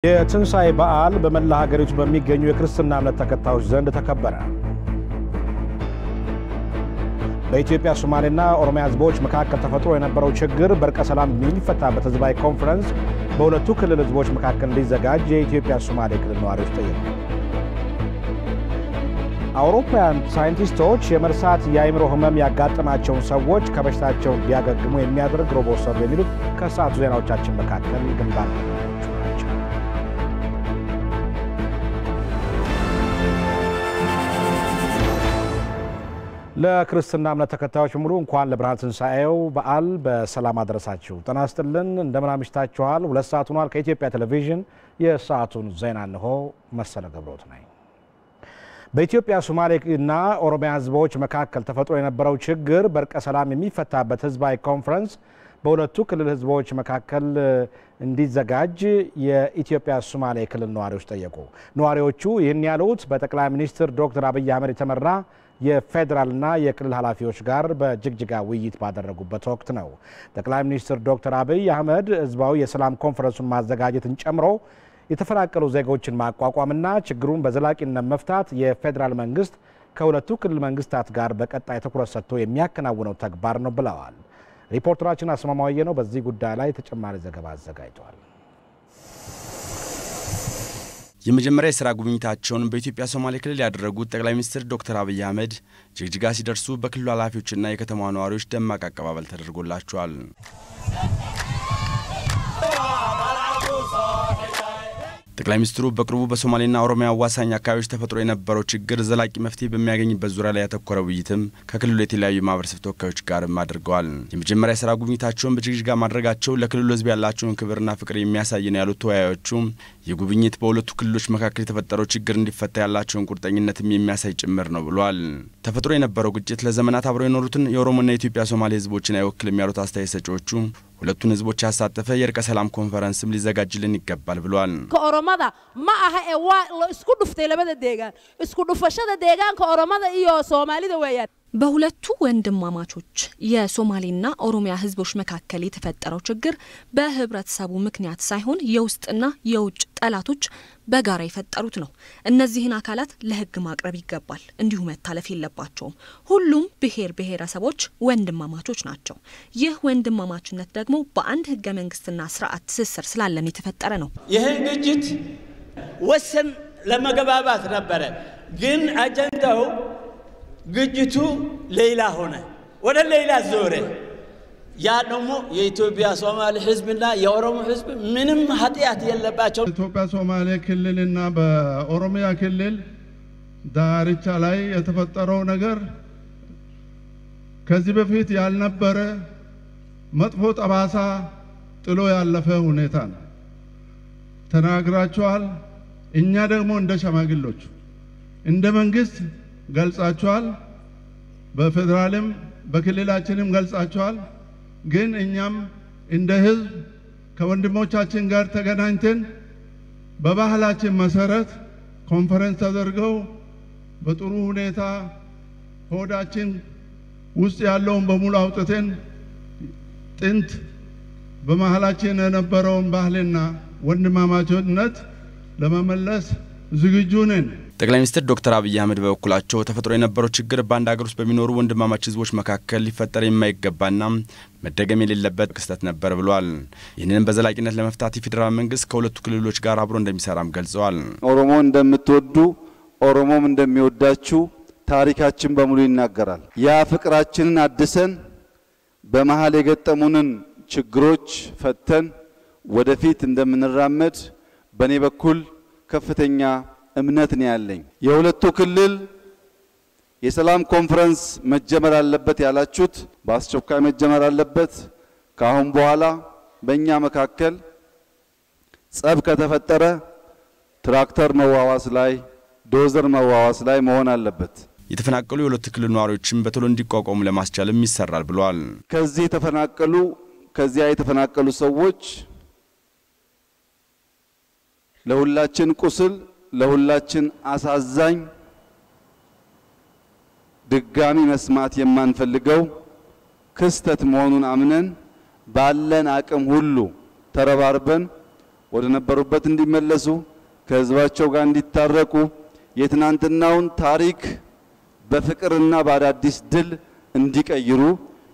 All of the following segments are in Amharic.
የትንሳኤ በዓል በመላ ሀገሪቱ በሚገኙ የክርስትና እምነት ተከታዮች ዘንድ ተከበረ። በኢትዮጵያ ሶማሌና ኦሮሚያ ህዝቦች መካከል ተፈጥሮ የነበረው ችግር በእርቀ ሰላም የሚፈታበት ህዝባዊ ኮንፈረንስ በሁለቱ ክልል ህዝቦች መካከል እንዲዘጋጅ የኢትዮጵያ ሶማሌ ክልል ነዋሪዎች ጠየቁ። አውሮፓውያን ሳይንቲስቶች የመርሳት የአእምሮ ህመም ያጋጠማቸውን ሰዎች ከበሽታቸው እንዲያገግሙ የሚያደርግ ሮቦት ሰሩ የሚሉት ከሰዓቱ ዜናዎቻችን መካከል ግንባር ናቸው። ለክርስትና እምነት ተከታዮች ሙሉ እንኳን ለብርሃነ ትንሣኤው በዓል በሰላም አደረሳችሁ። ጤና ይስጥልን፣ እንደምን አምሽታችኋል? 2 ሰዓት ሆኗል። ከኢትዮጵያ ቴሌቪዥን የሰዓቱን ዜና እንሆ። መሰለ ገብሮት ነኝ። በኢትዮጵያ ሶማሌና ኦሮሚያ ህዝቦች መካከል ተፈጥሮ የነበረው ችግር በእርቀ ሰላም የሚፈታበት ህዝባዊ ኮንፈረንስ በሁለቱ ክልል ህዝቦች መካከል እንዲዘጋጅ የኢትዮጵያ ሶማሌ ክልል ነዋሪዎች ጠየቁ። ነዋሪዎቹ ይህን ያሉት በጠቅላይ ሚኒስትር ዶክተር አብይ አህመድ የተመራ የፌደራልና የክልል ኃላፊዎች ጋር በጅግጅጋ ውይይት ባደረጉበት ወቅት ነው። ጠቅላይ ሚኒስትር ዶክተር አብይ አህመድ ህዝባዊ የሰላም ኮንፈረንሱን ማዘጋጀትን ጨምሮ የተፈናቀሉ ዜጎችን ማቋቋምና ችግሩን በዘላቂነት መፍታት የፌደራል መንግስት ከሁለቱ ክልል መንግስታት ጋር በቀጣይ ትኩረት ሰጥቶ የሚያከናውነው ተግባር ነው ብለዋል። ሪፖርተራችን አስማማው ነው በዚህ ጉዳይ ላይ ተጨማሪ ዘገባ አዘጋጅቷል። የመጀመሪያ የሥራ ጉብኝታቸውን በኢትዮጵያ ሶማሌ ክልል ያደረጉት ጠቅላይ ሚኒስትር ዶክተር አብይ አህመድ ጅግጅጋ ሲደርሱ በክልሉ ኃላፊዎችና የከተማዋ ነዋሪዎች ደማቅ አቀባበል ተደርጎላቸዋል። ጠቅላይ ሚኒስትሩ በቅርቡ በሶማሌና ኦሮሚያ አዋሳኝ አካባቢዎች ተፈጥሮ የነበረው ችግር ዘላቂ መፍትሄ በሚያገኝበት ዙሪያ ላይ ያተኮረ ውይይትም ከክልሉ የተለያዩ ማህበረሰብ ተወካዮች ጋርም አድርገዋል። የመጀመሪያ የሥራ ጉብኝታቸውን በጅግጅጋ ማድረጋቸው ለክልሉ ህዝብ ያላቸውን ክብርና ፍቅር የሚያሳይ ነው ያሉት ተወያዮቹ የጉብኝት በሁለቱ ክልሎች መካከል የተፈጠረው ችግር እንዲፈታ ያላቸውን ቁርጠኝነትም የሚያሳይ ጭምር ነው ብለዋል። ተፈጥሮ የነበረው ግጭት ለዘመናት አብረው የኖሩትን የኦሮሞና የኢትዮጵያ ሶማሌ ህዝቦችን አይወክልም ያሉት አስተያየት ሰጪዎቹ ሁለቱን ህዝቦች ያሳተፈ የእርቀ ሰላም ኮንፈረንስም ሊዘጋጅልን ይገባል ብለዋል። ከኦሮማዳ ማአሃ ኤዋ ለስኩ ዱፍቴ ለበደ ዴጋን እስኩ ዱፈሸደ ዴጋን ከኦሮማዳ iyo ሶማሊዳ ወያን በሁለቱ ወንድማማቾች የሶማሌና ኦሮሚያ ህዝቦች መካከል የተፈጠረው ችግር በህብረተሰቡ ምክንያት ሳይሆን የውስጥና የውጭ ጠላቶች በጋራ የፈጠሩት ነው። እነዚህን አካላት ለህግ ማቅረብ ይገባል፣ እንዲሁ መታለፍ የለባቸውም። ሁሉም ብሔረሰቦች ወንድማማቾች ናቸው። ይህ ወንድማማችነት ደግሞ በአንድ ህገ መንግስትና ስርዓት ትስስር ስላለን የተፈጠረ ነው። ይህን ግጭት ወሰን ለመገባባት ነበር፣ ግን አጀንዳው ግጭቱ ሌላ ሆነ፣ ወደ ሌላ ዞረ። ያ ደግሞ የኢትዮጵያ ሶማሌ ህዝብና የኦሮሞ ህዝብ ምንም ኃጢአት የለባቸው። ኢትዮጵያ ሶማሌ ክልልና በኦሮሚያ ክልል ዳርቻ ላይ የተፈጠረው ነገር ከዚህ በፊት ያልነበረ መጥፎ ጠባሳ ጥሎ ያለፈ ሁኔታ ነው ተናግራቸዋል። እኛ ደግሞ እንደ ሸማግሎች እንደ መንግስት ገልጻቸዋል፣ በፌደራልም በክልላችንም ገልጻቸዋል። ግን እኛም እንደ ህዝብ ከወንድሞቻችን ጋር ተገናኝተን በባህላችን መሰረት ኮንፈረንስ ተደርገው በጥሩ ሁኔታ ሆዳችን ውስጥ ያለውን በሙሉ አውጥተን ጥንት በመሃላችን የነበረውን ባህልና ወንድማማችነት ለመመለስ ዝግጁ ነን። ጠቅላይ ሚኒስትር ዶክተር አብይ አህመድ በበኩላቸው ተፈጥሮ የነበረው ችግር በአንድ ሀገር ውስጥ በሚኖሩ ወንድማማች ህዝቦች መካከል ሊፈጠር የማይገባና መደገም የሌለበት ክስተት ነበር ብለዋል። ይህንን በዘላቂነት ለመፍታት የፌደራል መንግስት ከሁለቱ ክልሎች ጋር አብሮ እንደሚሰራም ገልጸዋል። ኦሮሞ እንደምትወዱ ኦሮሞም እንደሚወዳችሁ ታሪካችን በሙሉ ይናገራል። ያ ፍቅራችንን አድሰን በመሃል የገጠሙንን ችግሮች ፈተን ወደፊት እንደምንራመድ በኔ በኩል ከፍተኛ እምነት ነው ያለኝ። የሁለቱ ክልል የሰላም ኮንፈረንስ መጀመር አለበት ያላችሁት በአስቸኳይ መጀመር አለበት። ካሁን በኋላ በእኛ መካከል ጸብ ከተፈጠረ ትራክተር መዋዋስ ላይ ዶዘር መዋዋስ ላይ መሆን አለበት። የተፈናቀሉ የሁለቱ ክልል ነዋሪዎችም በቶሎ እንዲቋቋሙ ለማስቻልም ይሰራል ብለዋል። ከዚያ የተፈናቀሉ ሰዎች ለሁላችን ቁስል ለሁላችን አሳዛኝ ድጋሚ መስማት የማንፈልገው ክስተት መሆኑን አምነን ባለን አቅም ሁሉ ተረባርበን ወደ ነበሩበት እንዲመለሱ ከህዝባቸው ጋር እንዲታረቁ የትናንትናውን ታሪክ በፍቅርና በአዳዲስ ድል እንዲቀይሩ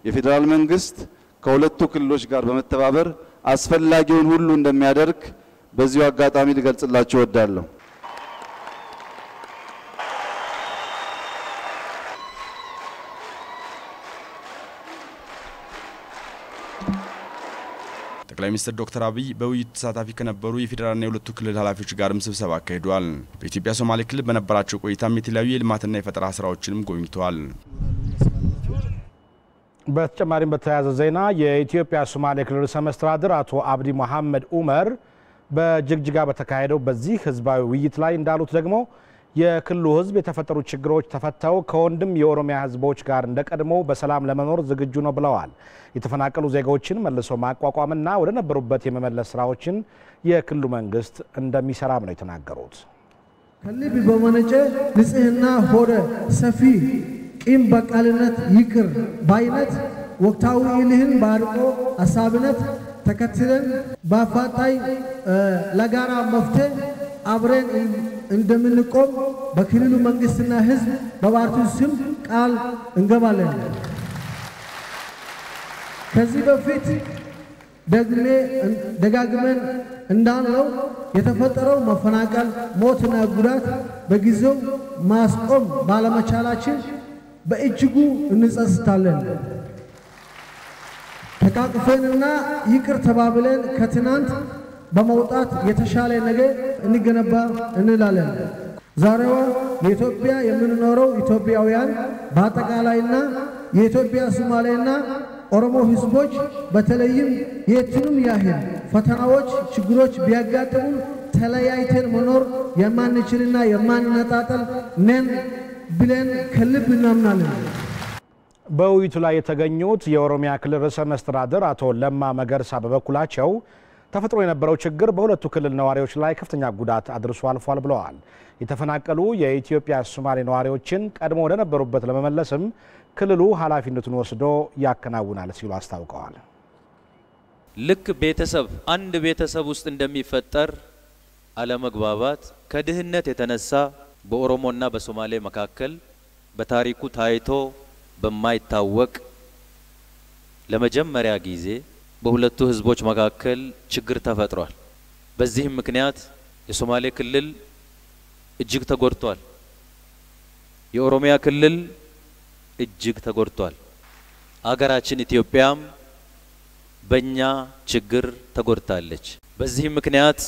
የፌደራል መንግስት ከሁለቱ ክልሎች ጋር በመተባበር አስፈላጊውን ሁሉ እንደሚያደርግ በዚሁ አጋጣሚ ልገልጽላችሁ እወዳለሁ። ጠቅላይ ሚኒስትር ዶክተር አብይ በውይይቱ ተሳታፊ ከነበሩ የፌደራልና የሁለቱ ክልል ኃላፊዎች ጋርም ስብሰባ አካሂደዋል። በኢትዮጵያ ሶማሌ ክልል በነበራቸው ቆይታም የተለያዩ የልማትና የፈጠራ ስራዎችንም ጎብኝተዋል። በተጨማሪም በተያያዘ ዜና የኢትዮጵያ ሶማሌ ክልል ርዕሰ መስተዳድር አቶ አብዲ መሐመድ ኡመር በጅግጅጋ በተካሄደው በዚህ ህዝባዊ ውይይት ላይ እንዳሉት ደግሞ የክልሉ ህዝብ የተፈጠሩ ችግሮች ተፈተው ከወንድም የኦሮሚያ ህዝቦች ጋር እንደቀድሞ በሰላም ለመኖር ዝግጁ ነው ብለዋል። የተፈናቀሉ ዜጎችን መልሶ ማቋቋምና ወደ ነበሩበት የመመለስ ስራዎችን የክልሉ መንግስት እንደሚሰራም ነው የተናገሩት። ከልብ በመነጨ ንጽህና ሆደ ሰፊ ቂም በቀልነት ይቅር ባይነት ወቅታዊ ይልህን ባርቆ አሳብነት ተከትለን በአፋጣኝ ለጋራ መፍትሄ አብረን እንደምንቆም በክልሉ መንግስትና ህዝብ በፓርቲው ስም ቃል እንገባለን። ከዚህ በፊት ደጋግመን እንዳለው የተፈጠረው መፈናቀል፣ ሞትና ጉዳት በጊዜው ማስቆም ባለመቻላችን በእጅጉ እንጸጸታለን። ተቃቅፈንና ይቅር ተባብለን ከትናንት በመውጣት የተሻለ ነገር እንገነባ እንላለን። ዛሬዋ የኢትዮጵያ የምንኖረው ኢትዮጵያውያን በአጠቃላይና የኢትዮጵያ ሶማሌና ኦሮሞ ህዝቦች በተለይም የቱንም ያህል ፈተናዎች፣ ችግሮች ቢያጋጥሙን ተለያይተን መኖር የማንችልና የማንነጣጠል ነን ብለን ከልብ እናምናለን። በውይይቱ ላይ የተገኙት የኦሮሚያ ክልል ርዕሰ መስተዳድር አቶ ለማ መገርሳ በበኩላቸው ተፈጥሮ የነበረው ችግር በሁለቱ ክልል ነዋሪዎች ላይ ከፍተኛ ጉዳት አድርሶ አልፏል ብለዋል። የተፈናቀሉ የኢትዮጵያ ሶማሌ ነዋሪዎችን ቀድሞ ወደ ነበሩበት ለመመለስም ክልሉ ኃላፊነቱን ወስዶ ያከናውናል ሲሉ አስታውቀዋል። ልክ ቤተሰብ አንድ ቤተሰብ ውስጥ እንደሚፈጠር አለመግባባት ከድህነት የተነሳ በኦሮሞና በሶማሌ መካከል በታሪኩ ታይቶ በማይታወቅ ለመጀመሪያ ጊዜ በሁለቱ ህዝቦች መካከል ችግር ተፈጥሯል። በዚህም ምክንያት የሶማሌ ክልል እጅግ ተጎድቷል። የኦሮሚያ ክልል እጅግ ተጎድቷል። አገራችን ኢትዮጵያም በእኛ ችግር ተጎድታለች። በዚህም ምክንያት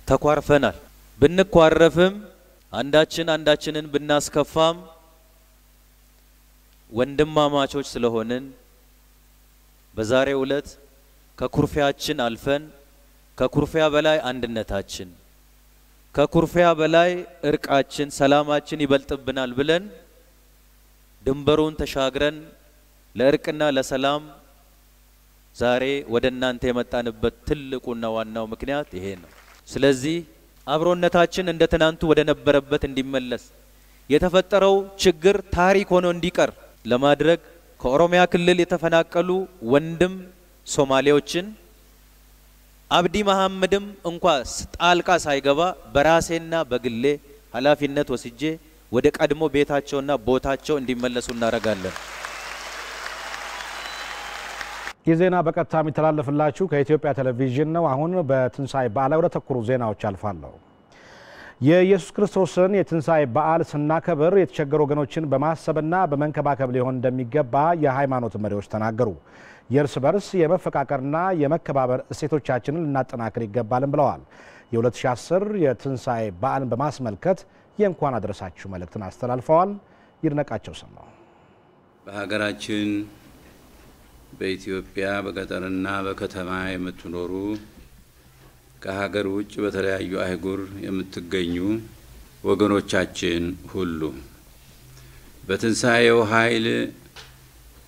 ተኳርፈናል። ብንኳረፍም አንዳችንን ብናስከፋም ወንድማማቾች ስለሆንን በዛሬው ዕለት ከኩርፊያችን አልፈን ከኩርፊያ በላይ አንድነታችን፣ ከኩርፊያ በላይ እርቃችን፣ ሰላማችን ይበልጥብናል ብለን ድንበሩን ተሻግረን ለእርቅና ለሰላም ዛሬ ወደ እናንተ የመጣንበት ትልቁና ዋናው ምክንያት ይሄ ነው። ስለዚህ አብሮነታችን እንደ ትናንቱ ወደ ነበረበት እንዲመለስ የተፈጠረው ችግር ታሪክ ሆኖ እንዲቀር ለማድረግ ከኦሮሚያ ክልል የተፈናቀሉ ወንድም ሶማሌዎችን አብዲ መሐመድም እንኳን ጣልቃ ሳይገባ በራሴና በግሌ ኃላፊነት ወስጄ ወደ ቀድሞ ቤታቸውና ቦታቸው እንዲመለሱ እናደርጋለን። የዜና በቀጥታ የሚተላለፍላችሁ ከኢትዮጵያ ቴሌቪዥን ነው። አሁን በትንሳኤ በዓል ወደ ተኩሩ ዜናዎች አልፋለሁ። የኢየሱስ ክርስቶስን የትንሳኤ በዓል ስናከብር የተቸገሩ ወገኖችን በማሰብና በመንከባከብ ሊሆን እንደሚገባ የሃይማኖት መሪዎች ተናገሩ። የእርስ በርስ የመፈቃቀርና የመከባበር እሴቶቻችንን ልናጠናክር ይገባልን ብለዋል። የ2010 የትንሳኤ በዓልን በማስመልከት የእንኳን አደረሳችሁ መልእክትን አስተላልፈዋል። ይድነቃቸው ሰማው። በሀገራችን በኢትዮጵያ በገጠርና በከተማ የምትኖሩ ከሀገር ውጭ በተለያዩ አህጉር የምትገኙ ወገኖቻችን ሁሉ በትንሳኤው ኃይል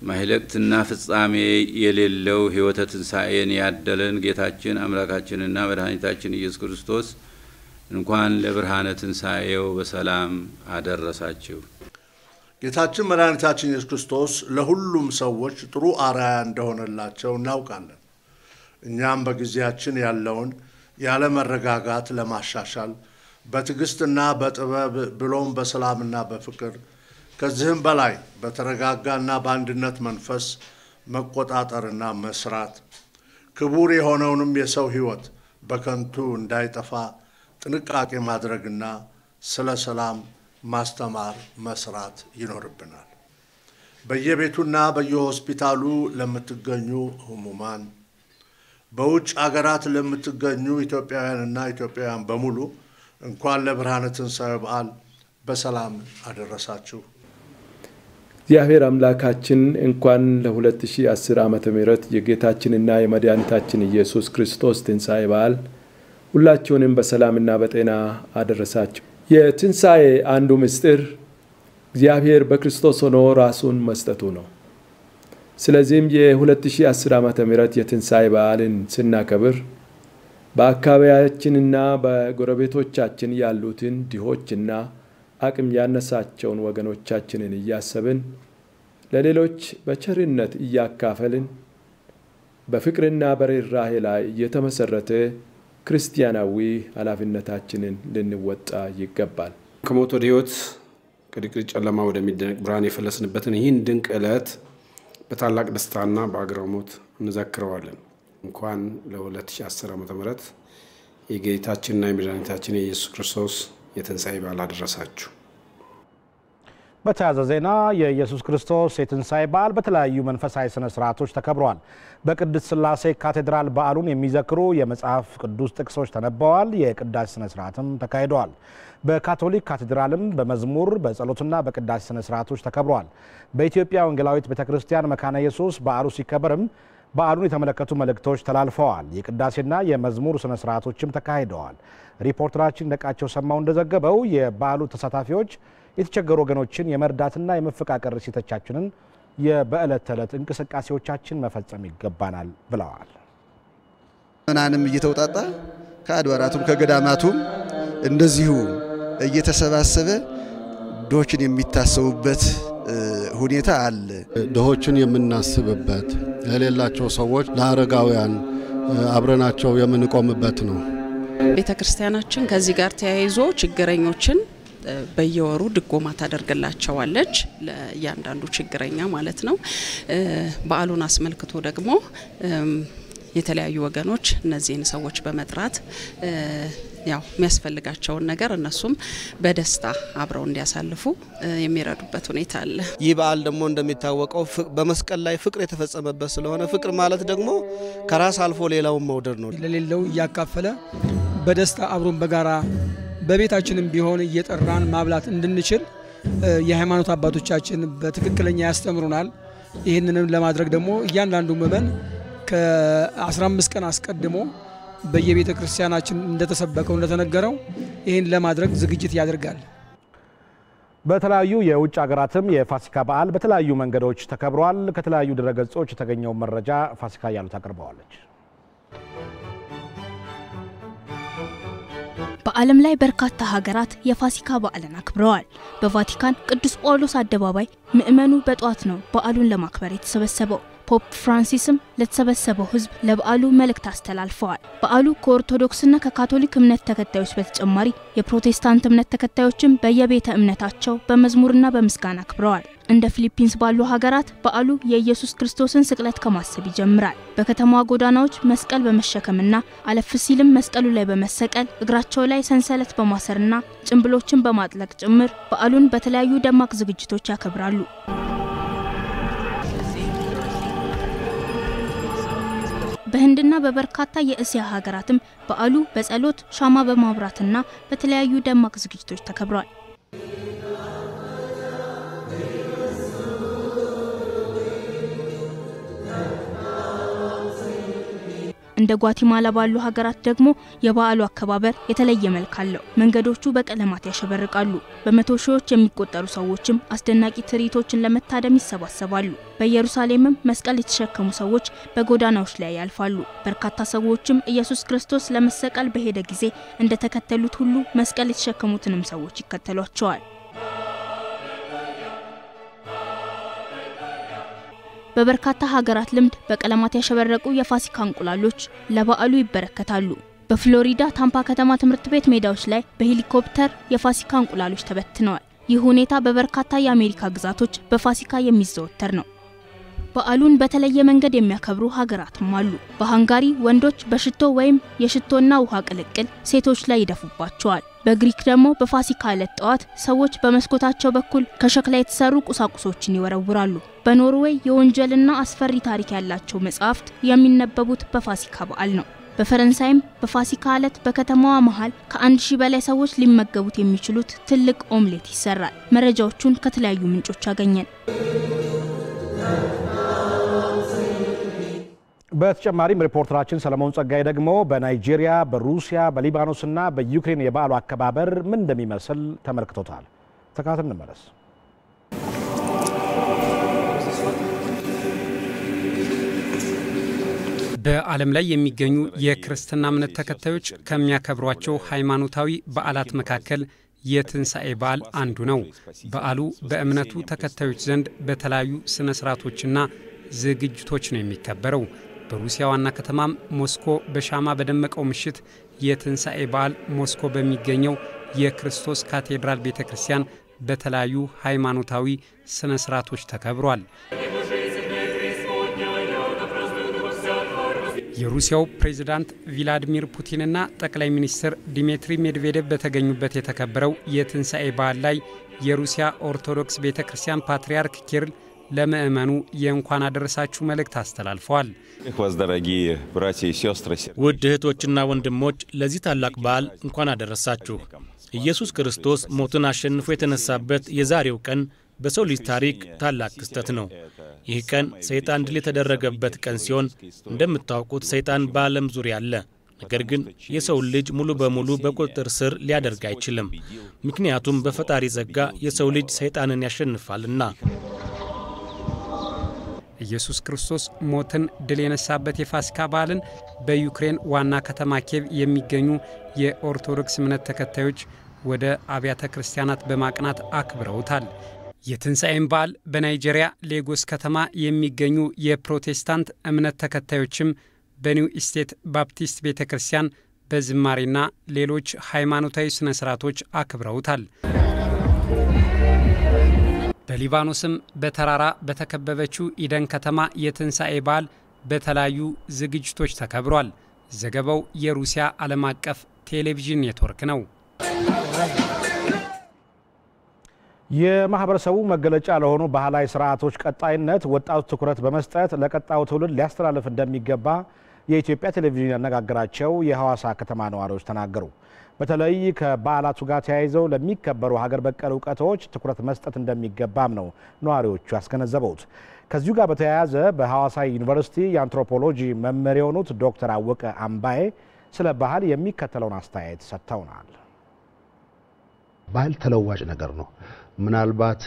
ማህለቅትና ፍጻሜ የሌለው ሕይወተ ትንሳኤን ያደለን ጌታችን አምላካችንና መድኃኒታችን ኢየሱስ ክርስቶስ እንኳን ለብርሃነ ትንሳኤው በሰላም አደረሳችሁ። ጌታችን መድኃኒታችን ኢየሱስ ክርስቶስ ለሁሉም ሰዎች ጥሩ አርአያ እንደሆነላቸው እናውቃለን። እኛም በጊዜያችን ያለውን ያለ መረጋጋት ለማሻሻል በትዕግስትና በጥበብ ብሎም በሰላምና በፍቅር ከዚህም በላይ በተረጋጋና በአንድነት መንፈስ መቆጣጠርና መስራት ክቡር የሆነውንም የሰው ሕይወት በከንቱ እንዳይጠፋ ጥንቃቄ ማድረግና ስለ ሰላም ማስተማር መስራት ይኖርብናል። በየቤቱና በየሆስፒታሉ ለምትገኙ ህሙማን በውጭ አገራት ለምትገኙ ኢትዮጵያውያንና ኢትዮጵያውያን በሙሉ እንኳን ለብርሃነ ትንሣኤ በዓል በሰላም አደረሳችሁ። እግዚአብሔር አምላካችን እንኳን ለ2010 ዓመተ ምህረት የጌታችንና የመድኃኒታችን ኢየሱስ ክርስቶስ ትንሣኤ በዓል ሁላችሁንም በሰላምና በጤና አደረሳችሁ። የትንሣኤ አንዱ ምስጢር እግዚአብሔር በክርስቶስ ሆኖ ራሱን መስጠቱ ነው። ስለዚህም የ2010 ዓመተ ምህረት የትንሣኤ በዓልን ስናከብር በአካባቢያችንና በጎረቤቶቻችን ያሉትን ድሆችና አቅም ያነሳቸውን ወገኖቻችንን እያሰብን ለሌሎች በቸርነት እያካፈልን በፍቅርና በርህራሄ ላይ የተመሰረተ ክርስቲያናዊ ኃላፊነታችንን ልንወጣ ይገባል። ከሞት ወደ ሕይወት ከድቅድቅ ጨለማ ወደሚደነቅ ብርሃን የፈለስንበትን ይህን ድንቅ ዕለት በታላቅ ደስታና በአግራሞት እንዘክረዋለን። እንኳን ለ2010 ዓመተ ምህረት የጌታችንና የመድኃኒታችን የኢየሱስ ክርስቶስ የትንሣኤ በዓል አደረሳችሁ። በተያያዘ ዜና የኢየሱስ ክርስቶስ የትንሣኤ በዓል በተለያዩ መንፈሳዊ ስነ ስርዓቶች ተከብሯል። በቅድስት ሥላሴ ካቴድራል በዓሉን የሚዘክሩ የመጽሐፍ ቅዱስ ጥቅሶች ተነበዋል። የቅዳሴ ስነ ስርዓትም ተካሂደዋል። በካቶሊክ ካቴድራልም በመዝሙር በጸሎትና በቅዳሴ ስነ ስርዓቶች ተከብሯል። በኢትዮጵያ ወንጌላዊት ቤተክርስቲያን መካነ ኢየሱስ በዓሉ ሲከበርም በዓሉን የተመለከቱ መልእክቶች ተላልፈዋል። የቅዳሴና የመዝሙር ስነ ስርዓቶችም ተካሂደዋል። ሪፖርተራችን ደቃቸው ሰማው እንደዘገበው የበዓሉ ተሳታፊዎች የተቸገሩ ወገኖችን የመርዳትና የመፈቃቀር እሴቶቻችንን የበዕለት ተዕለት እንቅስቃሴዎቻችን መፈጸም ይገባናል ብለዋል። ምናንም እየተውጣጣ ከአድባራቱም ከገዳማቱም እንደዚሁ እየተሰባሰበ ድሆችን የሚታሰቡበት ሁኔታ አለ። ድሆችን የምናስብበት ለሌላቸው ሰዎች ለአረጋውያን አብረናቸው የምንቆምበት ነው። ቤተክርስቲያናችን ከዚህ ጋር ተያይዞ ችግረኞችን በየወሩ ድጎማ ታደርግላቸዋለች ለእያንዳንዱ ችግረኛ ማለት ነው። በዓሉን አስመልክቶ ደግሞ የተለያዩ ወገኖች እነዚህን ሰዎች በመጥራት ያው የሚያስፈልጋቸውን ነገር እነሱም በደስታ አብረው እንዲያሳልፉ የሚረዱበት ሁኔታ አለ። ይህ በዓል ደግሞ እንደሚታወቀው በመስቀል ላይ ፍቅር የተፈጸመበት ስለሆነ ፍቅር ማለት ደግሞ ከራስ አልፎ ሌላውን መውደድ ነው። ለሌለው እያካፈለ በደስታ አብሮን በጋራ በቤታችንም ቢሆን እየጠራን ማብላት እንድንችል የሃይማኖት አባቶቻችን በትክክለኛ ያስተምሩናል። ይህንንም ለማድረግ ደግሞ እያንዳንዱ ምዕመን ከ15 ቀን አስቀድሞ በየቤተ ክርስቲያናችን እንደተሰበከው እንደተነገረው ይህን ለማድረግ ዝግጅት ያደርጋል። በተለያዩ የውጭ ሀገራትም የፋሲካ በዓል በተለያዩ መንገዶች ተከብሯል። ከተለያዩ ድረገጾች የተገኘው መረጃ ፋሲካ ያሉት አቀርበዋለች። በዓለም ላይ በርካታ ሀገራት የፋሲካ በዓልን አክብረዋል። በቫቲካን ቅዱስ ጳውሎስ አደባባይ ምእመኑ በጧት ነው በዓሉን ለማክበር የተሰበሰበው። ፖፕ ፍራንሲስም ለተሰበሰበው ሕዝብ ለበዓሉ መልእክት አስተላልፈዋል። በዓሉ ከኦርቶዶክስና ከካቶሊክ እምነት ተከታዮች በተጨማሪ የፕሮቴስታንት እምነት ተከታዮችም በየቤተ እምነታቸው በመዝሙርና በምስጋና አክብረዋል። እንደ ፊሊፒንስ ባሉ ሀገራት በዓሉ የኢየሱስ ክርስቶስን ስቅለት ከማሰብ ይጀምራል። በከተማዋ ጎዳናዎች መስቀል በመሸከምና አለፍ ሲልም መስቀሉ ላይ በመሰቀል እግራቸው ላይ ሰንሰለት በማሰርና ጭንብሎችን በማጥለቅ ጭምር በዓሉን በተለያዩ ደማቅ ዝግጅቶች ያከብራሉ። በህንድና በበርካታ የእስያ ሀገራትም በዓሉ በጸሎት ሻማ በማብራትና በተለያዩ ደማቅ ዝግጅቶች ተከብሯል። እንደ ጓቲማላ ባሉ ሀገራት ደግሞ የበዓሉ አከባበር የተለየ መልክ አለው። መንገዶቹ በቀለማት ያሸበርቃሉ። በመቶ ሺዎች የሚቆጠሩ ሰዎችም አስደናቂ ትርኢቶችን ለመታደም ይሰባሰባሉ። በኢየሩሳሌምም መስቀል የተሸከሙ ሰዎች በጎዳናዎች ላይ ያልፋሉ። በርካታ ሰዎችም ኢየሱስ ክርስቶስ ለመሰቀል በሄደ ጊዜ እንደተከተሉት ሁሉ መስቀል የተሸከሙትንም ሰዎች ይከተሏቸዋል። በበርካታ ሀገራት ልምድ በቀለማት ያሸበረቁ የፋሲካ እንቁላሎች ለበዓሉ ይበረከታሉ። በፍሎሪዳ ታምፓ ከተማ ትምህርት ቤት ሜዳዎች ላይ በሄሊኮፕተር የፋሲካ እንቁላሎች ተበትነዋል። ይህ ሁኔታ በበርካታ የአሜሪካ ግዛቶች በፋሲካ የሚዘወተር ነው። በዓሉን በተለየ መንገድ የሚያከብሩ ሀገራትም አሉ። በሃንጋሪ ወንዶች በሽቶ ወይም የሽቶና ውሃ ቅልቅል ሴቶች ላይ ይደፉባቸዋል። በግሪክ ደግሞ በፋሲካ ዕለት ጠዋት ሰዎች በመስኮታቸው በኩል ከሸክላ የተሰሩ ቁሳቁሶችን ይወረውራሉ። በኖርዌይ የወንጀልና አስፈሪ ታሪክ ያላቸው መጻሕፍት የሚነበቡት በፋሲካ በዓል ነው። በፈረንሳይም በፋሲካ ዕለት በከተማዋ መሃል ከ1000 በላይ ሰዎች ሊመገቡት የሚችሉት ትልቅ ኦምሌት ይሰራል። መረጃዎቹን ከተለያዩ ምንጮች አገኘን። በተጨማሪም ሪፖርተራችን ሰለሞን ጸጋይ ደግሞ በናይጄሪያ፣ በሩሲያ፣ በሊባኖስና በዩክሬን የበዓሉ አከባበር ምን እንደሚመስል ተመልክቶታል። ተከታትለን እንመለስ። በዓለም ላይ የሚገኙ የክርስትና እምነት ተከታዮች ከሚያከብሯቸው ሃይማኖታዊ በዓላት መካከል የትንሣኤ በዓል አንዱ ነው። በዓሉ በእምነቱ ተከታዮች ዘንድ በተለያዩ ስነ ስርዓቶችና ዝግጅቶች ነው የሚከበረው። በሩሲያ ዋና ከተማም ሞስኮ በሻማ በደመቀው ምሽት የትንሣኤ በዓል ሞስኮ በሚገኘው የክርስቶስ ካቴድራል ቤተክርስቲያን በተለያዩ ሃይማኖታዊ ስነ ስርዓቶች ተከብሯል። የሩሲያው ፕሬዝዳንት ቭላዲሚር ፑቲንና ጠቅላይ ሚኒስትር ዲሚትሪ ሜድቬዴቭ በተገኙበት የተከበረው የትንሣኤ በዓል ላይ የሩሲያ ኦርቶዶክስ ቤተክርስቲያን ፓትርያርክ ኪሪል ለምእመኑ የእንኳን አደረሳችሁ መልእክት አስተላልፈዋል። ውድ እህቶችና ወንድሞች ለዚህ ታላቅ በዓል እንኳን አደረሳችሁ። ኢየሱስ ክርስቶስ ሞትን አሸንፎ የተነሳበት የዛሬው ቀን በሰው ልጅ ታሪክ ታላቅ ክስተት ነው። ይህ ቀን ሰይጣን ድል የተደረገበት ቀን ሲሆን እንደምታውቁት ሰይጣን በዓለም ዙሪያ አለ። ነገር ግን የሰው ልጅ ሙሉ በሙሉ በቁጥጥር ስር ሊያደርግ አይችልም። ምክንያቱም በፈጣሪ ጸጋ የሰው ልጅ ሰይጣንን ያሸንፋልና። ኢየሱስ ክርስቶስ ሞትን ድል የነሳበት የፋሲካ በዓልን በዩክሬን ዋና ከተማ ኪየቭ የሚገኙ የኦርቶዶክስ እምነት ተከታዮች ወደ አብያተ ክርስቲያናት በማቅናት አክብረውታል። የትንሣኤን በዓል በናይጄሪያ ሌጎስ ከተማ የሚገኙ የፕሮቴስታንት እምነት ተከታዮችም በኒው ስቴት ባፕቲስት ቤተክርስቲያን በዝማሬና ሌሎች ሃይማኖታዊ ስነ ስርዓቶች አክብረውታል። በሊባኖስም በተራራ በተከበበችው ኢደን ከተማ የትንሣኤ በዓል በተለያዩ ዝግጅቶች ተከብሯል። ዘገባው የሩሲያ ዓለም አቀፍ ቴሌቪዥን ኔትወርክ ነው። የማህበረሰቡ መገለጫ ለሆኑ ባህላዊ ስርዓቶች ቀጣይነት ወጣቱ ትኩረት በመስጠት ለቀጣዩ ትውልድ ሊያስተላልፍ እንደሚገባ የኢትዮጵያ ቴሌቪዥን ያነጋገራቸው የሐዋሳ ከተማ ነዋሪዎች ተናገሩ። በተለይ ከበዓላቱ ጋር ተያይዘው ለሚከበሩ ሀገር በቀል ዕውቀቶች ትኩረት መስጠት እንደሚገባም ነው ነዋሪዎቹ ያስገነዘቡት። ከዚሁ ጋር በተያያዘ በሐዋሳ ዩኒቨርሲቲ የአንትሮፖሎጂ መምህር የሆኑት ዶክተር አወቀ አምባዬ ስለ ባህል የሚከተለውን አስተያየት ሰጥተውናል። ባህል ተለዋጭ ነገር ነው። ምናልባት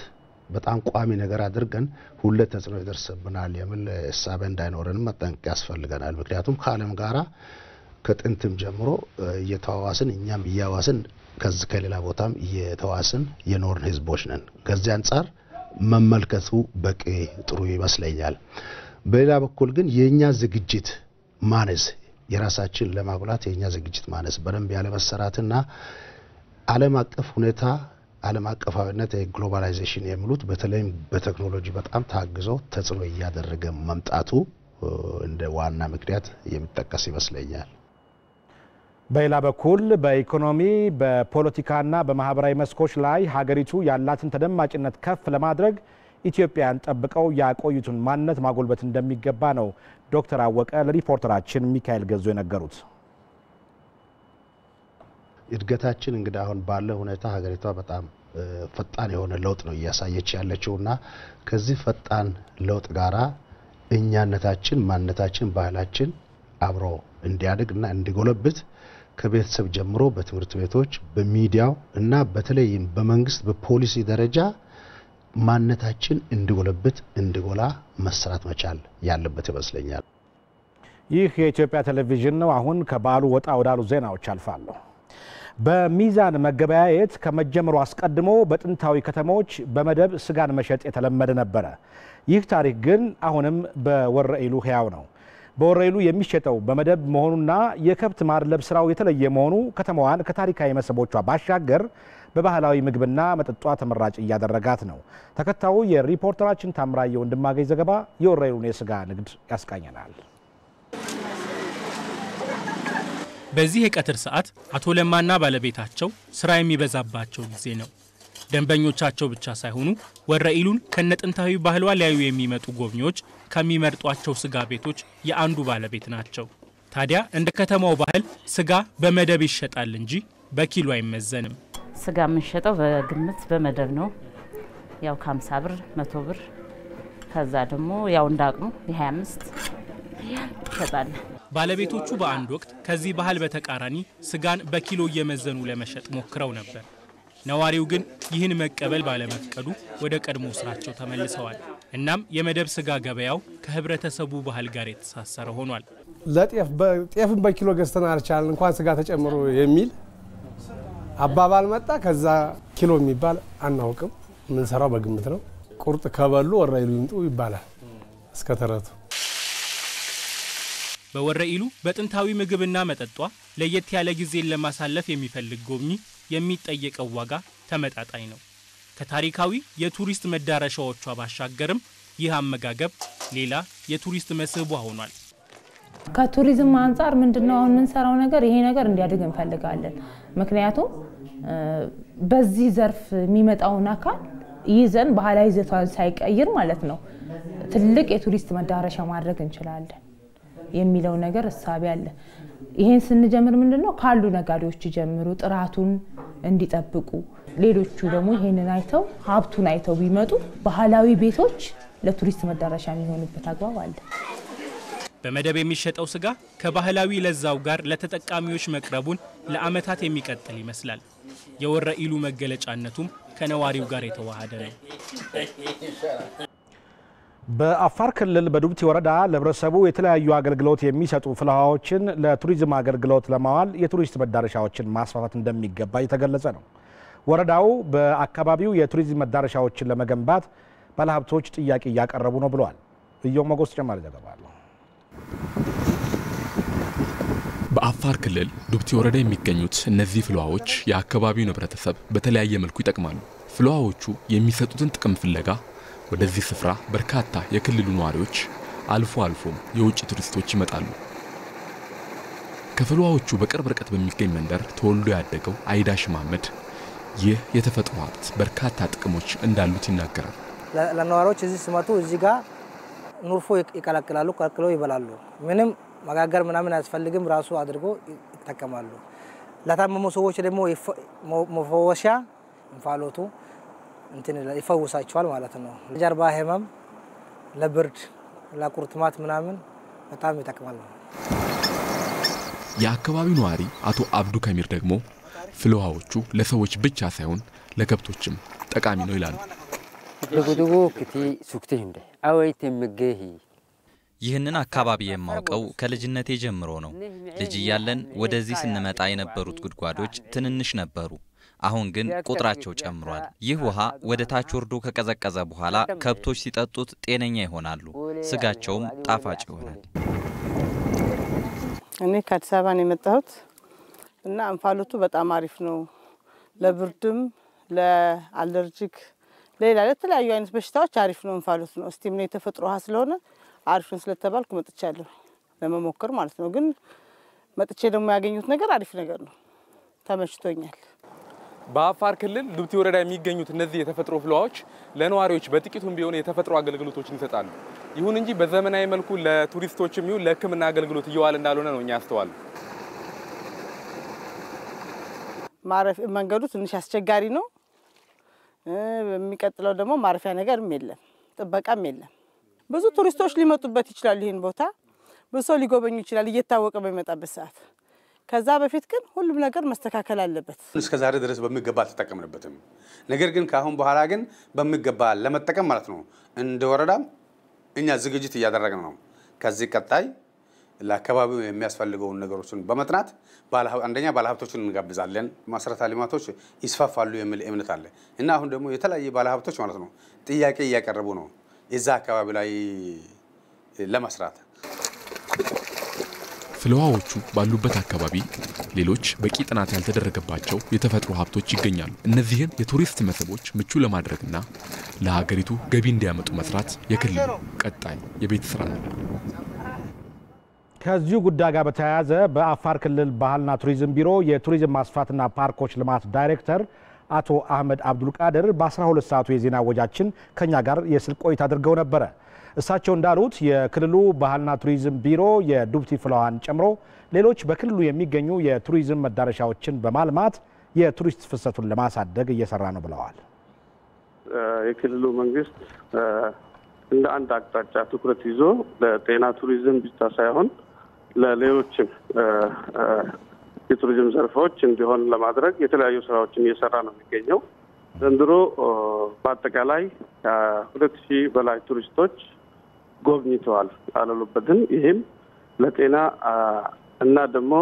በጣም ቋሚ ነገር አድርገን ሁሌ ተጽዕኖ ይደርስብናል የሚል እሳቤ እንዳይኖረን መጠንቀቅ ያስፈልገናል። ምክንያቱም ከዓለም ጋራ ከጥንትም ጀምሮ እየተዋዋስን እኛም እያዋስን ከዚህ ከሌላ ቦታም እየተዋስን የኖርን ህዝቦች ነን። ከዚህ አንጻር መመልከቱ በቂ ጥሩ ይመስለኛል። በሌላ በኩል ግን የኛ ዝግጅት ማነስ የራሳችን ለማጉላት የኛ ዝግጅት ማነስ በደንብ ያለ መሰራትና ዓለም አቀፍ ሁኔታ ዓለም አቀፋዊነት የግሎባላይዜሽን የሚሉት በተለይም በቴክኖሎጂ በጣም ታግዞ ተጽዕኖ እያደረገ መምጣቱ እንደ ዋና ምክንያት የሚጠቀስ ይመስለኛል። በሌላ በኩል በኢኮኖሚ በፖለቲካና በማህበራዊ መስኮች ላይ ሀገሪቱ ያላትን ተደማጭነት ከፍ ለማድረግ ኢትዮጵያን ጠብቀው ያቆዩትን ማንነት ማጎልበት እንደሚገባ ነው ዶክተር አወቀ ለሪፖርተራችን ሚካኤል ገዙ የነገሩት። እድገታችን እንግዲህ አሁን ባለው ሁኔታ ሀገሪቷ በጣም ፈጣን የሆነ ለውጥ ነው እያሳየች ያለችውና ከዚህ ፈጣን ለውጥ ጋራ እኛነታችን ማንነታችን ባህላችን አብሮ እንዲያድግና እንዲጎለብት ከቤተሰብ ጀምሮ በትምህርት ቤቶች በሚዲያው እና በተለይም በመንግስት በፖሊሲ ደረጃ ማንነታችን እንዲጎለብት እንዲጎላ መስራት መቻል ያለበት ይመስለኛል። ይህ የኢትዮጵያ ቴሌቪዥን ነው። አሁን ከበዓሉ ወጣ ወዳሉ ዜናዎች አልፋለሁ። በሚዛን መገበያየት ከመጀመሩ አስቀድሞ በጥንታዊ ከተሞች በመደብ ስጋን መሸጥ የተለመደ ነበረ። ይህ ታሪክ ግን አሁንም በወረኢሉ ሕያው ነው። በወረኢሉ የሚሸጠው በመደብ መሆኑና የከብት ማድለብ ስራው የተለየ መሆኑ ከተማዋን ከታሪካዊ መስህቦቿ ባሻገር በባህላዊ ምግብና መጠጧ ተመራጭ እያደረጋት ነው። ተከታዩ የሪፖርተራችን ታምራየ ወንድማገኝ ዘገባ የወረኢሉን የስጋ ንግድ ያስቃኘናል። በዚህ የቀትር ሰዓት አቶ ለማና ባለቤታቸው ስራ የሚበዛባቸው ጊዜ ነው። ደንበኞቻቸው ብቻ ሳይሆኑ ወረኢሉን ከነጥንታዊ ባህሏ ሊያዩ የሚመጡ ጎብኚዎች ከሚመርጧቸው ስጋ ቤቶች የአንዱ ባለቤት ናቸው። ታዲያ እንደ ከተማው ባህል ስጋ በመደብ ይሸጣል እንጂ በኪሎ አይመዘንም። ስጋ የምንሸጠው በግምት በመደብ ነው። ያው ከ50 ብር 100 ብር ከዛ ደግሞ ያው እንዳቅሙ የ25 ይሸጣል። ባለቤቶቹ በአንድ ወቅት ከዚህ ባህል በተቃራኒ ስጋን በኪሎ እየመዘኑ ለመሸጥ ሞክረው ነበር። ነዋሪው ግን ይህን መቀበል ባለመፍቀዱ ወደ ቀድሞ ስራቸው ተመልሰዋል። እናም የመደብ ስጋ ገበያው ከህብረተሰቡ ባህል ጋር የተሳሰረ ሆኗል። ጤፍን በኪሎ ገዝተን አልቻልን እንኳን ስጋ ተጨምሮ የሚል አባባል መጣ። ከዛ ኪሎ የሚባል አናውቅም። ምን ሰራው በግምት ነው። ቁርጥ ከበሉ ወረኢሉ ይምጡ ይባላል እስከ ተረቱ። በወረኢሉ በጥንታዊ ምግብና መጠጧ ለየት ያለ ጊዜን ለማሳለፍ የሚፈልግ ጎብኚ የሚጠየቀው ዋጋ ተመጣጣኝ ነው። ከታሪካዊ የቱሪስት መዳረሻዎቿ ባሻገርም ይህ አመጋገብ ሌላ የቱሪስት መስህቧ ሆኗል። ከቱሪዝም አንፃር ምንድነው አሁን የምንሰራው ነገር ይሄ ነገር እንዲያድግ እንፈልጋለን። ምክንያቱም በዚህ ዘርፍ የሚመጣውን አካል ይዘን ባህላዊ ይዘቷን ሳይቀይር ማለት ነው ትልቅ የቱሪስት መዳረሻ ማድረግ እንችላለን የሚለው ነገር እሳቤ አለ። ይሄን ስንጀምር ምንድነው ካሉ ነጋዴዎች ጀምሩ ጥራቱን እንዲጠብቁ ሌሎቹ ደግሞ ይሄንን አይተው ሀብቱን አይተው ቢመጡ ባህላዊ ቤቶች ለቱሪስት መዳረሻ የሚሆኑበት አግባብ አለ። በመደብ የሚሸጠው ስጋ ከባህላዊ ለዛው ጋር ለተጠቃሚዎች መቅረቡን ለአመታት የሚቀጥል ይመስላል። የወረኢሉ መገለጫነቱም ከነዋሪው ጋር የተዋሃደ ነው። በአፋር ክልል በዱብቲ ወረዳ ለህብረተሰቡ የተለያዩ አገልግሎት የሚሰጡ ፍልሃዎችን ለቱሪዝም አገልግሎት ለማዋል የቱሪስት መዳረሻዎችን ማስፋፋት እንደሚገባ የተገለጸ ነው። ወረዳው በአካባቢው የቱሪዝም መዳረሻዎችን ለመገንባት ባለሀብቶች ጥያቄ እያቀረቡ ነው ብለዋል። እየው መጎስ ተጨማሪ ዘገባ አለው። በአፋር ክልል ዱብቲ ወረዳ የሚገኙት እነዚህ ፍልሃዎች የአካባቢውን ህብረተሰብ በተለያየ መልኩ ይጠቅማሉ። ፍልሃዎቹ የሚሰጡትን ጥቅም ፍለጋ ወደዚህ ስፍራ በርካታ የክልሉ ነዋሪዎች አልፎም የውጭ ቱሪስቶች ይመጣሉ። ከፍልሃዎቹ በቅርብ ርቀት በሚገኝ መንደር ተወልዶ ያደገው አይዳሽ መሐመድ ይህ የተፈጥሮ ሀብት በርካታ ጥቅሞች እንዳሉት ይናገራል። ለነዋሪዎች እዚህ ሲመጡ እዚህ ጋር ኑርፎ ይቀላቅላሉ፣ ቀቅለው ይበላሉ። ምንም መጋገር ምናምን አያስፈልግም፣ ራሱ አድርጎ ይጠቀማሉ። ለታመሙ ሰዎች ደግሞ መፈወሻ እንፋሎቱ እንትን ይፈውሳቸዋል ማለት ነው። ለጀርባ ህመም፣ ለብርድ፣ ለቁርጥማት ምናምን በጣም ይጠቅማል። የአካባቢው ነዋሪ አቶ አብዱ ከሚር ደግሞ ፍልሃዎቹ ለሰዎች ብቻ ሳይሆን ለከብቶችም ጠቃሚ ነው ይላሉ። ለጉዱጉ ክቲ ሱክቲ እንደ አወይት ምገሂ ይህንን አካባቢ የማውቀው ከልጅነቴ ጀምሮ ነው። ልጅ እያለን ወደዚህ ስንመጣ የነበሩት ጉድጓዶች ትንንሽ ነበሩ። አሁን ግን ቁጥራቸው ጨምሯል። ይህ ውሃ ወደ ታች ወርዶ ከቀዘቀዘ በኋላ ከብቶች ሲጠጡት ጤነኛ ይሆናሉ፣ ስጋቸውም ጣፋጭ ይሆናል። እኔ ከአዲስ አበባ ነው የመጣሁት እና እንፋሎቱ በጣም አሪፍ ነው። ለብርድም ለአለርጂክ ሌላ ለተለያዩ አይነት በሽታዎች አሪፍ ነው እንፋሎት ነው። ስቲም ነው የተፈጥሮ ውሃ ስለሆነ አሪፍ ነው ስለተባልኩ መጥቻለሁ ለመሞከር ማለት ነው። ግን መጥቼ ደግሞ ያገኙት ነገር አሪፍ ነገር ነው፣ ተመችቶኛል። በአፋር ክልል ዱብቲ ወረዳ የሚገኙት እነዚህ የተፈጥሮ ፍልሃዎች ለነዋሪዎች በጥቂቱም ቢሆን የተፈጥሮ አገልግሎቶችን ይሰጣሉ። ይሁን እንጂ በዘመናዊ መልኩ ለቱሪስቶችም ይሁን ለሕክምና አገልግሎት እየዋለ እንዳልሆነ ነው እኛ ያስተዋል። ማረፍ መንገዱ ትንሽ አስቸጋሪ ነው። የሚቀጥለው ደግሞ ማረፊያ ነገርም የለም፣ ጥበቃም የለም። ብዙ ቱሪስቶች ሊመጡበት ይችላል። ይሄን ቦታ ብዙ ሰው ሊጎበኙ ይችላል እየታወቀ በሚመጣበት ሰዓት። ከዛ በፊት ግን ሁሉም ነገር መስተካከል አለበት። እስከ ዛሬ ድረስ በሚገባ ተጠቀምንበትም። ነገር ግን ካሁን በኋላ ግን በሚገባ ለመጠቀም ማለት ነው እንደ ወረዳም እኛ ዝግጅት እያደረግን ነው። ከዚህ ቀጣይ ለአካባቢው የሚያስፈልገውን ነገሮችን በመጥናት አንደኛ ባለሀብቶችን እንጋብዛለን፣ መሰረተ ልማቶች ይስፋፋሉ የሚል እምነት አለ እና አሁን ደግሞ የተለያየ ባለሀብቶች ማለት ነው ጥያቄ እያቀረቡ ነው እዛ አካባቢ ላይ ለመስራት። ፍልውሃዎቹ ባሉበት አካባቢ ሌሎች በቂ ጥናት ያልተደረገባቸው የተፈጥሮ ሀብቶች ይገኛሉ። እነዚህን የቱሪስት መስህቦች ምቹ ለማድረግና ለሀገሪቱ ገቢ እንዲያመጡ መስራት የክልሉ ቀጣይ የቤት ስራ ነው። ከዚሁ ጉዳይ ጋር በተያያዘ በአፋር ክልል ባህልና ቱሪዝም ቢሮ የቱሪዝም ማስፋትና ፓርኮች ልማት ዳይሬክተር አቶ አህመድ አብዱልቃድር በ12 ሰዓቱ የዜና ወጃችን ከኛ ጋር የስልክ ቆይታ አድርገው ነበረ። እሳቸው እንዳሉት የክልሉ ባህልና ቱሪዝም ቢሮ የዱብቲ ፍልውሃን ጨምሮ ሌሎች በክልሉ የሚገኙ የቱሪዝም መዳረሻዎችን በማልማት የቱሪስት ፍሰቱን ለማሳደግ እየሰራ ነው ብለዋል። የክልሉ መንግስት እንደ አንድ አቅጣጫ ትኩረት ይዞ ለጤና ቱሪዝም ብቻ ሳይሆን ለሌሎችም የቱሪዝም ዘርፎች እንዲሆን ለማድረግ የተለያዩ ስራዎችን እየሰራ ነው የሚገኘው። ዘንድሮ በአጠቃላይ ከ2000 በላይ ቱሪስቶች ጎብኝተዋል አለሉበትን። ይህም ለጤና እና ደግሞ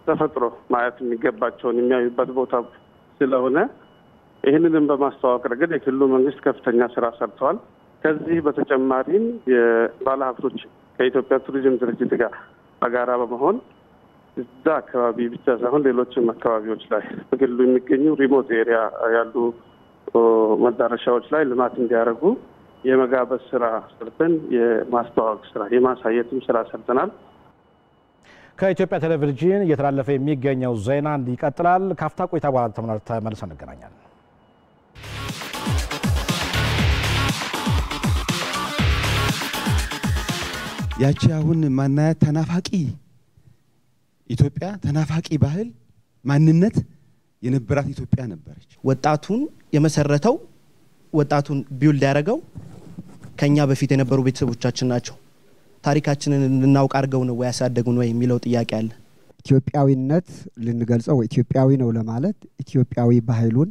ተፈጥሮ ማየት የሚገባቸውን የሚያዩበት ቦታ ስለሆነ ይህንንም በማስተዋወቅ ረገድ የክልሉ መንግስት ከፍተኛ ስራ ሰርተዋል። ከዚህ በተጨማሪም የባለሀብቶች ከኢትዮጵያ ቱሪዝም ድርጅት ጋር በጋራ በመሆን እዛ አካባቢ ብቻ ሳይሆን ሌሎችም አካባቢዎች ላይ በክልሉ የሚገኙ ሪሞት ኤሪያ ያሉ መዳረሻዎች ላይ ልማት እንዲያደርጉ የመጋበዝ ስራ ሰርተን የማስተዋወቅ ስራ የማሳየትም ስራ ሰርተናል። ከኢትዮጵያ ቴሌቪዥን እየተላለፈ የሚገኘው ዜና ይቀጥላል። ካፍታ ቆይታ በኋላ ተመልሰን እንገናኛለን። ያቺ አሁን ማናያት ተናፋቂ ኢትዮጵያ ተናፋቂ ባህል ማንነት የነበራት ኢትዮጵያ ነበረች። ወጣቱን የመሰረተው ወጣቱን ቢውልድ ያደረገው ከኛ በፊት የነበሩ ቤተሰቦቻችን ናቸው። ታሪካችንን እንድናውቅ አድርገው ነው ያሳደጉን ወይ የሚለው ጥያቄ አለ። ኢትዮጵያዊነት ልንገልጸው ኢትዮጵያዊ ነው ለማለት ኢትዮጵያዊ ባህሉን፣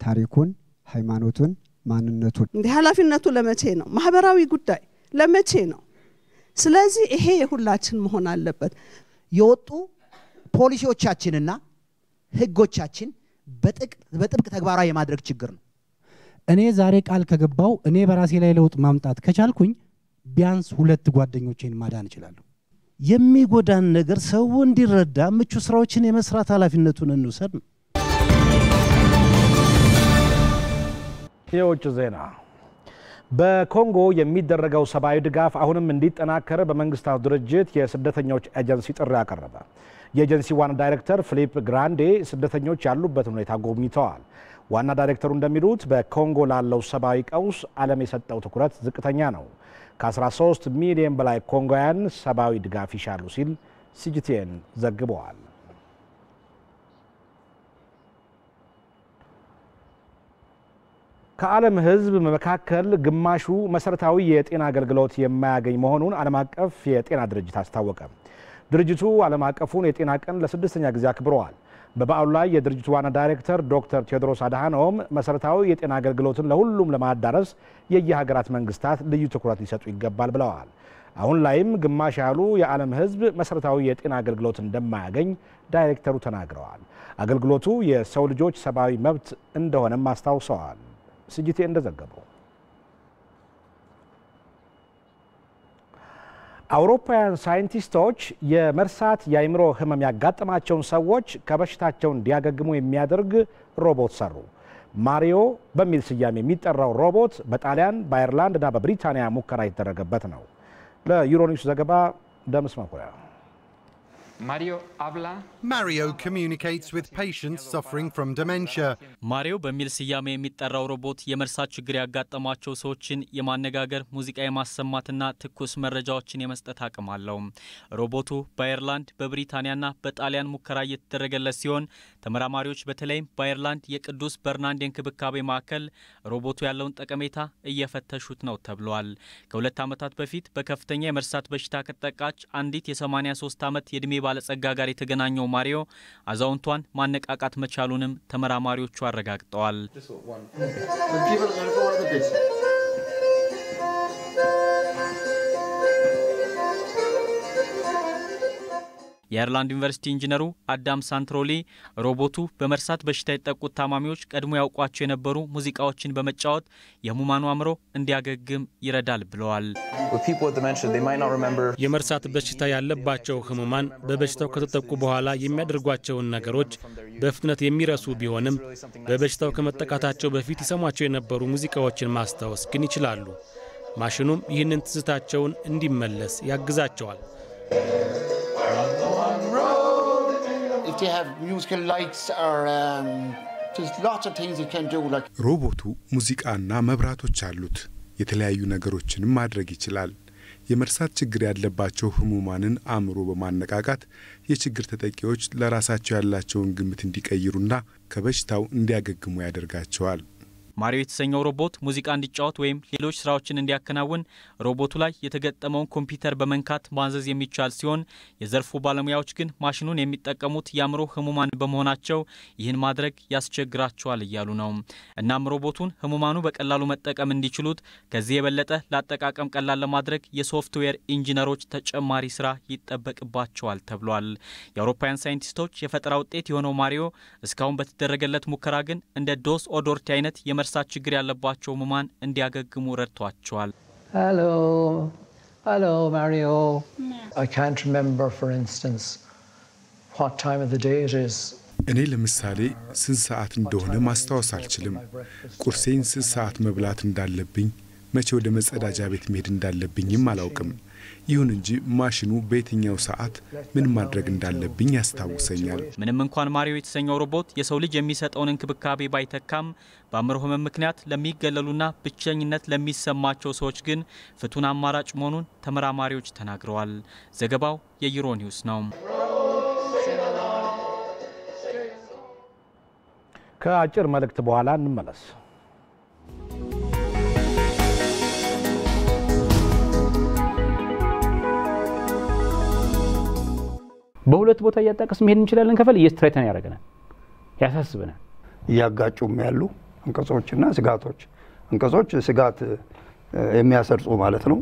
ታሪኩን፣ ሃይማኖቱን፣ ማንነቱን እንደ ኃላፊነቱ ለመቼ ነው? ማህበራዊ ጉዳይ ለመቼ ነው? ስለዚህ ይሄ የሁላችን መሆን አለበት። የወጡ ፖሊሲዎቻችንና ህጎቻችን በጥብቅ ተግባራዊ የማድረግ ችግር ነው። እኔ ዛሬ ቃል ከገባው እኔ በራሴ ላይ ለውጥ ማምጣት ከቻልኩኝ ቢያንስ 2 ጓደኞቼን ማዳን እችላለሁ። የሚጎዳን ነገር ሰው እንዲረዳ ምቹ ስራዎችን የመስራት ኃላፊነቱን እንውሰድ ነው። የውጭ ዜና በኮንጎ የሚደረገው ሰብአዊ ድጋፍ አሁንም እንዲጠናከር በመንግስታቱ ድርጅት የስደተኞች ኤጀንሲ ጥሪ አቀረበ። የኤጀንሲ ዋና ዳይሬክተር ፊሊፕ ግራንዴ ስደተኞች ያሉበትን ሁኔታ ጎብኝተዋል። ዋና ዳይሬክተሩ እንደሚሉት በኮንጎ ላለው ሰብአዊ ቀውስ ዓለም የሰጠው ትኩረት ዝቅተኛ ነው። ከ13 ሚሊዮን በላይ ኮንጎያን ሰብአዊ ድጋፍ ይሻሉ ሲል ሲጂቲኤን ዘግበዋል። ከዓለም ሕዝብ መካከል ግማሹ መሰረታዊ የጤና አገልግሎት የማያገኝ መሆኑን ዓለም አቀፍ የጤና ድርጅት አስታወቀ። ድርጅቱ ዓለም አቀፉን የጤና ቀን ለ6ኛ ጊዜ አክብረዋል። በበዓሉ ላይ የድርጅቱ ዋና ዳይሬክተር ዶክተር ቴዎድሮስ አድሃኖም መሰረታዊ የጤና አገልግሎትን ለሁሉም ለማዳረስ የየሀገራት መንግስታት ልዩ ትኩረት ሊሰጡ ይገባል ብለዋል። አሁን ላይም ግማሽ ያሉ የዓለም ሕዝብ መሰረታዊ የጤና አገልግሎት እንደማያገኝ ዳይሬክተሩ ተናግረዋል። አገልግሎቱ የሰው ልጆች ሰብአዊ መብት እንደሆነም አስታውሰዋል። ሲጂቲ እንደዘገበው አውሮፓውያን ሳይንቲስቶች የመርሳት የአእምሮ ህመም ያጋጠማቸውን ሰዎች ከበሽታቸው እንዲያገግሙ የሚያደርግ ሮቦት ሰሩ። ማሪዮ በሚል ስያሜ የሚጠራው ሮቦት በጣሊያን፣ በአየርላንድ እና በብሪታንያ ሙከራ የተደረገበት ነው። ለዩሮኒውስ ዘገባ ደምስ መኩሪያ። Mario communicates with patients suffering from dementia. ማሪዮ በሚል ስያሜ የሚጠራው ሮቦት የመርሳት ችግር ያጋጠማቸው ሰዎችን የማነጋገር፣ ሙዚቃ የማሰማትና ትኩስ መረጃዎችን የመስጠት አቅም አለው። ሮቦቱ በአየርላንድ፣ በብሪታንያና በጣሊያን ሙከራ እየተደረገለት ሲሆን ተመራማሪዎች በተለይም በአየርላንድ የቅዱስ በርናንድ እንክብካቤ ማዕከል ሮቦቱ ያለውን ጠቀሜታ እየፈተሹት ነው ተብሏል። ከ2 ዓመታት በፊት በከፍተኛ የመርሳት በሽታ ከተጠቃች አንዲት የ83 ዓመት የዕድሜ ባለጸጋ ጋር የተገናኘው ማሪዮ አዛውንቷን ማነቃቃት መቻሉንም ተመራማሪዎቹ አረጋግጠዋል። የአየርላንድ ዩኒቨርሲቲ ኢንጂነሩ አዳም ሳንትሮሊ ሮቦቱ በመርሳት በሽታ የተጠቁት ታማሚዎች ቀድሞ ያውቋቸው የነበሩ ሙዚቃዎችን በመጫወት የህሙማኑ አእምሮ እንዲያገግም ይረዳል ብለዋል። የመርሳት በሽታ ያለባቸው ህሙማን በበሽታው ከተጠቁ በኋላ የሚያደርጓቸውን ነገሮች በፍጥነት የሚረሱ ቢሆንም በበሽታው ከመጠቃታቸው በፊት ይሰሟቸው የነበሩ ሙዚቃዎችን ማስታወስ ግን ይችላሉ። ማሽኑም ይህንን ትዝታቸውን እንዲመለስ ያግዛቸዋል። ሮቦቱ ሙዚቃና መብራቶች አሉት። የተለያዩ ነገሮችንም ማድረግ ይችላል። የመርሳት ችግር ያለባቸው ህሙማንን አእምሮ በማነቃቃት የችግር ተጠቂዎች ለራሳቸው ያላቸውን ግምት እንዲቀይሩና ከበሽታው እንዲያገግሙ ያደርጋቸዋል። ማሪዮ የተሰኘው ሮቦት ሙዚቃ እንዲጫወት ወይም ሌሎች ስራዎችን እንዲያከናውን ሮቦቱ ላይ የተገጠመውን ኮምፒውተር በመንካት ማዘዝ የሚቻል ሲሆን የዘርፉ ባለሙያዎች ግን ማሽኑን የሚጠቀሙት የአእምሮ ህሙማን በመሆናቸው ይህን ማድረግ ያስቸግራቸዋል እያሉ ነው። እናም ሮቦቱን ህሙማኑ በቀላሉ መጠቀም እንዲችሉት ከዚህ የበለጠ ለአጠቃቀም ቀላል ለማድረግ የሶፍትዌር ኢንጂነሮች ተጨማሪ ስራ ይጠበቅባቸዋል ተብሏል። የአውሮፓውያን ሳይንቲስቶች የፈጠራ ውጤት የሆነው ማሪዮ እስካሁን በተደረገለት ሙከራ ግን እንደ ዶስ ኦዶርቲ አይነት የመርሳት ችግር ያለባቸው ህሙማን እንዲያገግሙ ረድቷቸዋል። Hello Mario. I can't remember for instance what time of the day it is. እኔ ለምሳሌ ስንት ሰዓት እንደሆነ ማስታወስ አልችልም። ቁርሴን ስንት ሰዓት መብላት እንዳለብኝ፣ መቼ ወደ መጸዳጃ ቤት መሄድ እንዳለብኝም አላውቅም። ይሁን እንጂ ማሽኑ በየትኛው ሰዓት ምን ማድረግ እንዳለብኝ ያስታውሰኛል። ምንም እንኳን ማሪዮ የተሰኘው ሮቦት የሰው ልጅ የሚሰጠውን እንክብካቤ ባይተካም በአእምሮ ህመም ምክንያት ለሚገለሉና ብቸኝነት ለሚሰማቸው ሰዎች ግን ፍቱን አማራጭ መሆኑን ተመራማሪዎች ተናግረዋል። ዘገባው የዩሮ ኒውስ ነው። ከአጭር መልእክት በኋላ እንመለስ። በሁለት ቦታ እያጣቀስ መሄድ እንችላለን። ከፈል እየስትራይተን ያደርገናል፣ ያሳስበናል። እያጋጩም ያሉ አንቀጾችና ስጋቶች፣ አንቀጾች ስጋት የሚያሰርጹ ማለት ነው።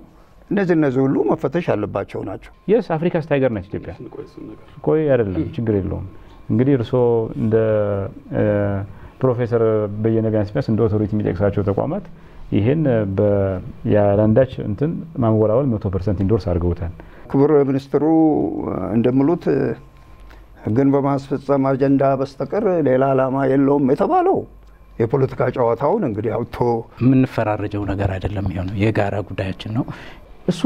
እነዚህ ሁሉ መፈተሽ ያለባቸው ናቸው። የስ አፍሪካ ስታይገር ነች ኢትዮጵያ። ቆይ አይደለም ችግር የለውም። እንግዲህ እርሶ እንደ ፕሮፌሰር በየነ ጋንስፒያስ እንደ ኦቶሪቲ የሚጠቅሳቸው ተቋማት ይሄን በያላንዳች እንትን ማንወላወል 100% ኢንዶርስ አድርገውታል። ክቡር ሚኒስትሩ እንደምሉት ህግን በማስፈጸም አጀንዳ በስተቀር ሌላ ዓላማ የለውም የተባለው የፖለቲካ ጨዋታውን እንግዲህ አውጥቶ የምንፈራረጀው ነገር አይደለም። ይሄው የጋራ ጉዳያችን ነው። እሱ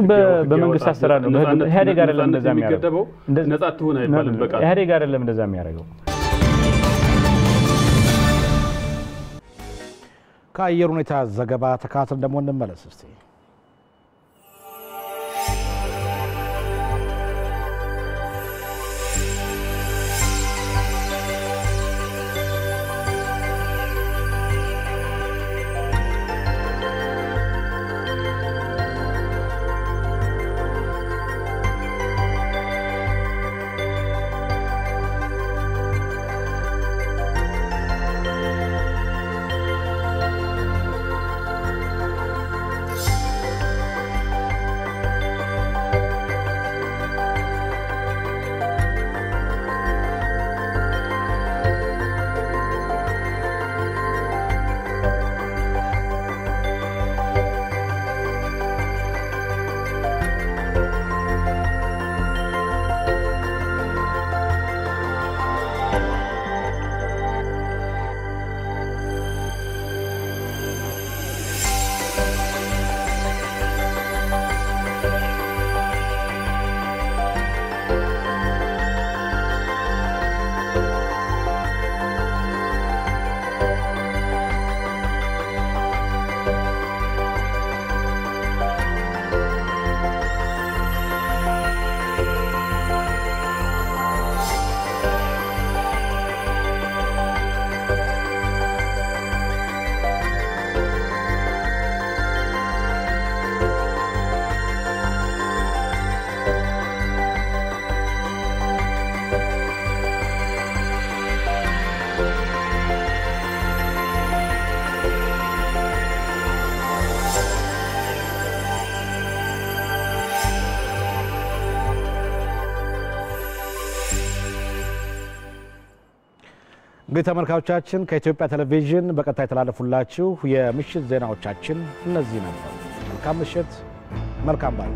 በመንግስት አሰራር ነው። ኢህአዴግ አይደለም እንደዛ የሚያደርገው። ነጻ ትሆን አይባልም። በቃ ኢህአዴግ አይደለም እንደዛ የሚያደርገው። ከአየር ሁኔታ ዘገባ ተካተን ደግሞ እንመለስ እስቲ። እንግዲህ ተመልካቾቻችን ከኢትዮጵያ ቴሌቪዥን በቀጥታ የተላለፉላችሁ የምሽት ዜናዎቻችን እነዚህ ነበሩ። መልካም ምሽት፣ መልካም በዓል።